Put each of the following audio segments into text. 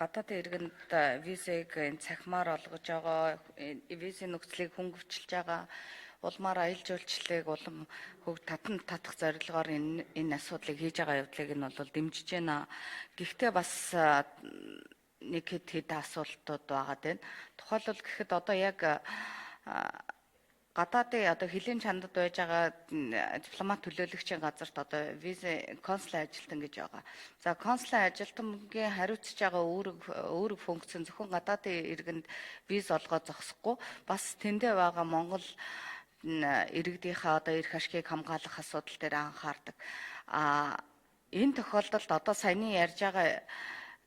гадаадын иргэнд визэг цахимаар олгож байгаа, визийн нөхцөлийг хөнгөвчлж байгаа, улмаар аялал жуулчлалыг улам татах зорилгоор энэ асуудлыг хийж байгаа явдлыг нь бол дэмжиж байна. Гэхдээ бас нэг хэд асуултууд байгаад байна. Тухайлбал гэхэд одоо яг гадаадын одоо хилийн чандад байж байгаа дипломат төлөөлөгчийн газарт одоо виз консулын ажилтан гэж байгаа. За консулын ажилтнгийн хариуцж байгаа үүрэг функц нь зөвхөн гадаадын иргэнд виз олгоод зогсохгүй бас тэндээ байгаа Монгол иргэдийнхээ одоо эрх ашгийг хамгаалах асуудал дээр анхаардаг. Энэ тохиолдолд одоо саяны ярьж байгаа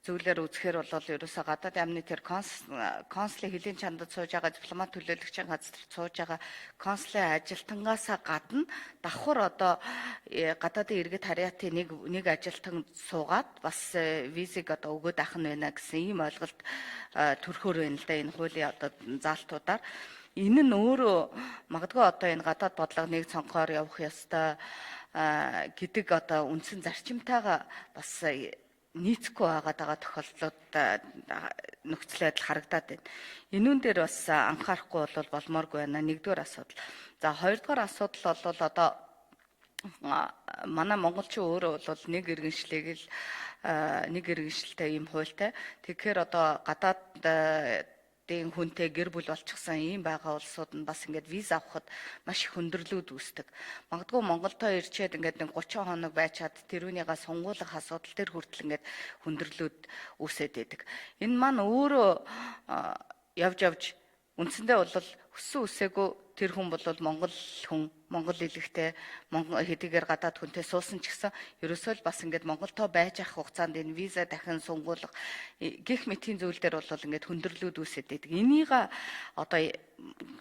зүйлээр үзэхээр бол ерөөсөө гадаадын яамны тэр консулын хилийн чандад сууж байгаа дипломат төлөөлөгчийн газарт сууж байгаа консулын ажилтангаасаа гадна давхар одоо гадаадын иргэд харьяатын нэг ажилтан суугаад бас визийг одоо өгөөд авах нь байна гэсэн ийм ойлголт төрөхөр байна л да энэ хуулийн одоо заалтуудаар. Энэ нь өөрөө магадгүй одоо энэ гадаад бодлого нэг цонхоор явах ёстой гэдэг одоо үндсэн зарчимтайгаа бас нийцэхгүй байгаа тохиолдлууд нөхцөл байдал харагдаад байна. Энүүн дээр бас анхаарахгүй болмооргүй байна. Нэгдүгээр асуудал. За хоёрдугаар асуудал бол одоо манай монголчин өөрөө бол нэг иргэншилтэй ийм хуультай. Тэгэхээр одоо гадаад хүнтэй гэр бүл болчихсон ийм байгаа улсууд нь бас ингээд виз авахд маш их хүндрэлүүд үүсдэг. Магадгүй Монголдоо ирчээд ингээд 30 хоног байчаад тэрүүнийгээ сунгуулах асуудал төр хүртэл ингээд хүндрэлүүд үүсээд байдаг. Энэ маань өөрөө явж үндсэндээ бол өссөн үсээгүй тэр хүн бол Монгол илэгтэй хэдийгээр гадаад хүнтэй суусан ч гэсэн ерөөсөө л бас ингээд Монголдоо байж авах хугацаанд энэ виза дахин сунгуулах гэх мэтийн зүйл дээр бол ингээд хүндрэлүүд үүсээд байдаг. Энийг одоо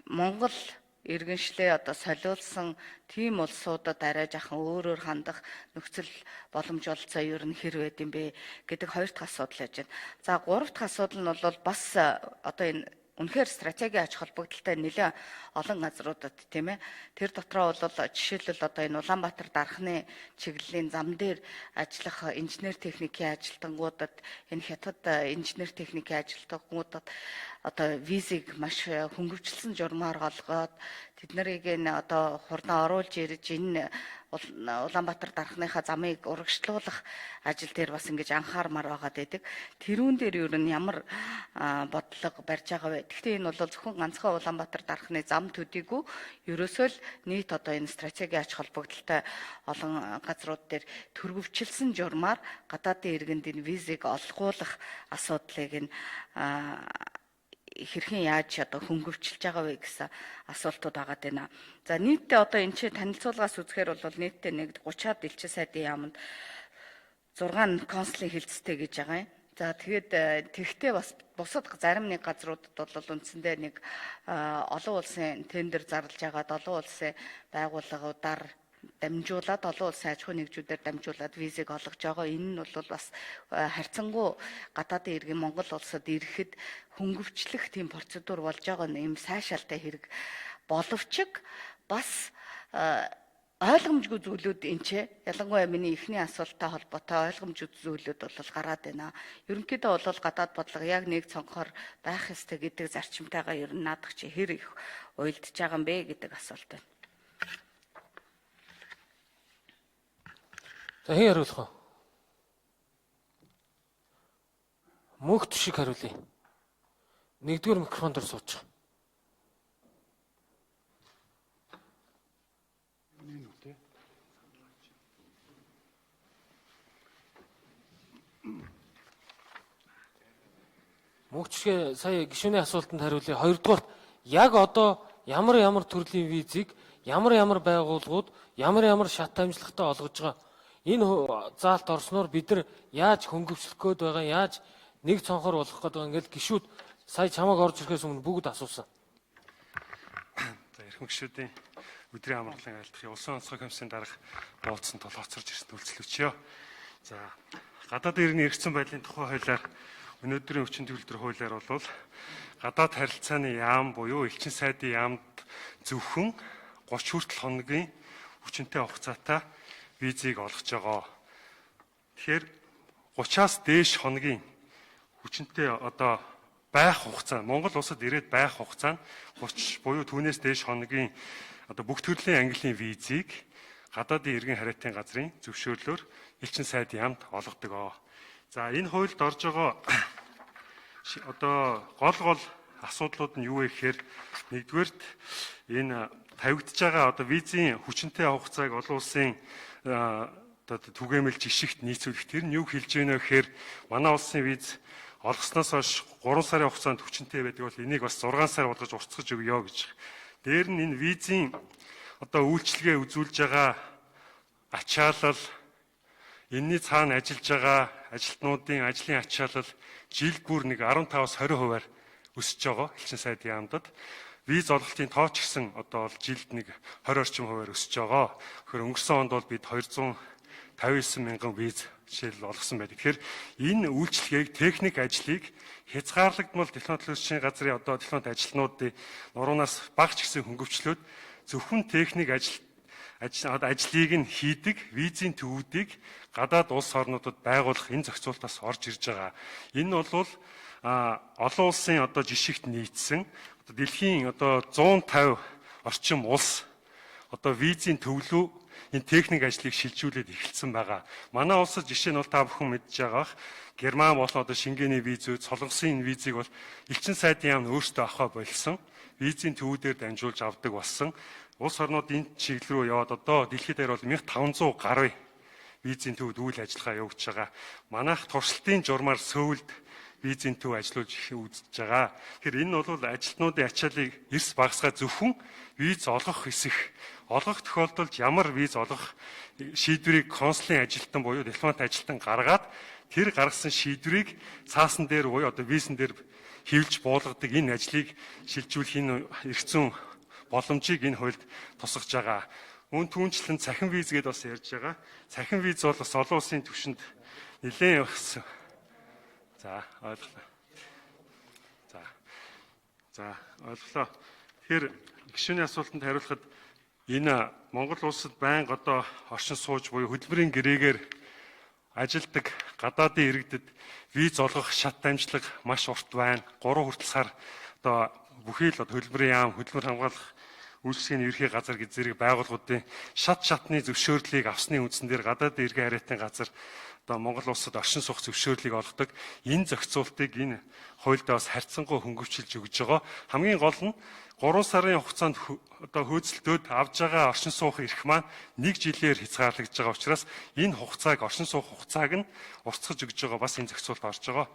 Монгол иргэншлээ одоо солиулсан тийм улсуудад арай жахан өөрөөр хандах нөхцөл боломж олцоо ер нь хэр байд юм бэ гэдэг хоёр дахь асуудал байж байна. За гурав дахь асуудал нь бол бас одоо энэ үнэхээр стратегийн ач холбогдолтой нэлээд олон газруудад тийм ээ тэр дотроо бол жишээлбэл одоо энэ Улаанбаатар дархны чиглэлийн зам дээр ажиллах инженер техникийн ажилтнуудад энэ хятад инженер техникийн ажилтнуудад одоо визийг маш хөнгөвчлсөн журмаар олгоод тэд нарыг энэ одоо хурдан оруулж ирж энэ Улаанбаатар дархныхаа замыг урагшлуулах ажил дээр бас ингэж анхаармаар байгаад байдаг. Тэрүүн дээр ер нь ямар бодлого барьж байгаа вэ? Гэхдээ энэ бол зөвхөн ганцхан Улаанбаатар дархны зам төдийгүй ерөөсөө л нийт одоо энэ стратегийн ач холбогдолтой олон газрууд дээр төрөвчлсөн журмаар гадаадын иргэнд энэ визийг олгуулах асуудлыг нь хэрхэн яаж одоо хөнгөвчлж байгаа вэ гэсэн асуултууд байгаад байна. За нийтдээ одоо энэ чинь танилцуулгаас үзэхээр бол нийтдээ нэг 30-аад элчин сайдын яамд 6 консулын хилцтэй гэж байгаа юм. За тэгэхдээ бас бусад зарим нэг газруудад бол үндсэндээ нэг олон улсын тендер зарлж байгаад олон улсын байгууллагуудаар дамжуулаад олон улсын аж ахуй нэгжүүдээр дамжуулаад визийг олгож байгаа. Энэ нь бол бас харьцангуй гадаадын иргэн Монгол улсад ирэхэд хөнгөвчлөх тийм процедур болж байгаа юм сайшаалтай хэрэг боловч бас ойлгомжгүй зүйлүүд энэ ч ялангуяа миний эхний асуулттай холбоотой ойлгомжгүй зүйлүүд бол гараад байна. Ерөнхийдөө бол гадаад бодлого яг нэг цонхоор байх ёстой гэдэг зарчимтайгаа ер нь наадах чи хэр их уялдж байгаа юм бэ гэдэг асуулт байна. За хэн хариулах вэ? Мөнх шиг хариулъя. Нэгдүгээр микрофон дээр суучих. Мөнх шиг сая гишүүний асуултанд хариулъя. Хоёрдугаар яг одоо ямар төрлийн визийг ямар байгууллагууд ямар шат амжилттай олгож байгаа энэ заалт орсноор бид нар яаж хөнгөвчлөх гээд байгаа, яаж нэг цонхоор болох гээд байгаа ингээд гишүүд сая чамайг орж ирэхээс өмнө бүгд асуусан. За эрхэм гишүүдийн өдрийн амралтын айлтгын улсын онцгой комиссийн дарга уулзсан тул хоцорж ирсэн үйлчлэгчөө. За гадаадын иргэний эргэцэн байдлын тухай хуулиар өнөөдрийн хүчин төгөлдөр хуулиар бол гадаад харилцааны яам буюу элчин сайдын яамд зөвхөн 30 хүртэл хоногийн хүчинтэй хугацаатай визийг олгож байгаа. Тэгэхээр 30-аас дээш хоногийн хүчинтэй одоо байх хугацаа Монгол улсад ирээд байх хугацаа нь 30 буюу түүнээс дээш хоногийн одоо бүх төрлийн английн визийг гадаадын иргэн хариатын газрын зөвшөөрлөөр элчин сайдын яамд олгодог. За энэ хуульд орж байгаа одоо гол асуудлууд нь юу вэ гэхээр нэгдүгээрт энэ тавигдж байгаа одоо визийн хүчинтэй хугацааг олон улсын одоо түгээмэл жишгт нийцүүлэх тэр нь юу хэлж байна вэ гэхээр манай улсын виз олгосноос хойш 3 сарын хугацаанд хүчинтэй байдаг бол энийг бас 6 сар болгож уртсгаж өгье гэж. Дээр нь энэ визийн одоо үйлчлэгээ үзүүлж байгаа ачаалал, энэний цаана ажиллаж байгаа ажилтнуудын ажлын ачаалал жилд бүр нэг 15-аас 20% өсөж байгаа элчин сайдын яамдад. Виз олголтын тооч гэсэн одоо бол жилд нэг 20 орчим хувиар өсөж байгаа. Тэгэхээр өнгөрсөн онд бол бид 259 мянган виз жишээл олгосон байдаг. Тэгэхээр энэ үйлчлэгийг техник ажлыг хязгаарлагдмал дипломат төлөвшлийн газрын одоо дипломат ажилтнуудын нуруунаас багч гэсэн хөнгөвчлөөд зөвхөн техник ажлыг нь хийдэг визийн төвүүдийг гадаад улс орнуудад байгуулах энэ зохицуултаас орж ирж байгаа. Энэ бол олон улсын одоо жишгт нийцсэн одоо дэлхийн одоо 150 орчим улс одоо визийн төвлөө энэ техник ажлыг шилжүүлээд эхэлсэн байгаа. Манай улсад жишээ нь бол та бүхэн мэдж байгаа. Герман болон одоо Шенгений визүүд, солонгосын визийг бол элчин сайдын яамд өөртөө авах болсон. Визийн төвүүдээр дамжуулж авдаг болсон. Улс орнууд энэ чиглэл рүү яваад одоо дэлхийд дээр бол 1500 гаруй визийн төвд үйл ажиллагаа явуулж байгаа. Манайх туршилтын журмаар Сөүлд визийн төв ажиллуулж үзэж байгаа. Тэгэхээр энэ бол ажилтнуудын ачааллыг эрс багасгаа зөвхөн виз олгох хэсэг. Олгох тохиолдолд ямар виз олгох шийдвэрийг консулын ажилтан буюу дипломат ажилтан гаргаад тэр гаргасан шийдвэрийг цаасан дээр буюу одоо визэн дээр хэвлж буулгадаг энэ ажлыг шилжүүлэх энэ эрх зүйн боломжийг энэ хуульд тусгаж байгаа. Мөн түүнчлэн цахим виз гэдээ бас ярьж байгаа. Цахим виз бол бас олон улсын түвшинд нэлээд багсан. За ойлголоо. За ойлголоо. Тэгэхээр гишүүний асуултанд хариулахад энэ Монгол улсад байнга одоо оршин сууж буюу хөдөлмөрийн гэрээгээр ажилдаг гадаадын иргэдэд виз олгох шат дамжлага маш урт байна. 3 хүртэл сар одоо бүхий л хөдөлмөрийн яам, хөдөлмөр хамгаалах үйлчлэгийн ерхий газар гэж зэрэг байгууллагуудын шатны зөвшөөрлийг авсны үндсэн дээр гадаадын иргэн хариатын газар одоо Монгол улсад оршин суух зөвшөөрлийг олгодог. Энэ зохицуултыг энэ хуульдаа бас харьцангуй хөнгөвчилж өгж байгаа. Хамгийн гол нь 3 сарын хугацаанд одоо хөөцөлтөөд авж байгаа оршин суух эрх маань 1 жилээр хязгаарлагдж байгаа учраас энэ хугацааг оршин суух хугацааг нь уртсгаж өгж байгаа бас энэ зохицуулт орж байгаа.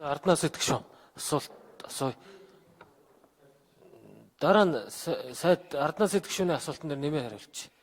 Арднаас итгэшөө асуулт асууя. Дараа нь сайд Арднаас итгэшөөний асуултан дээр нэмээ хариулчих.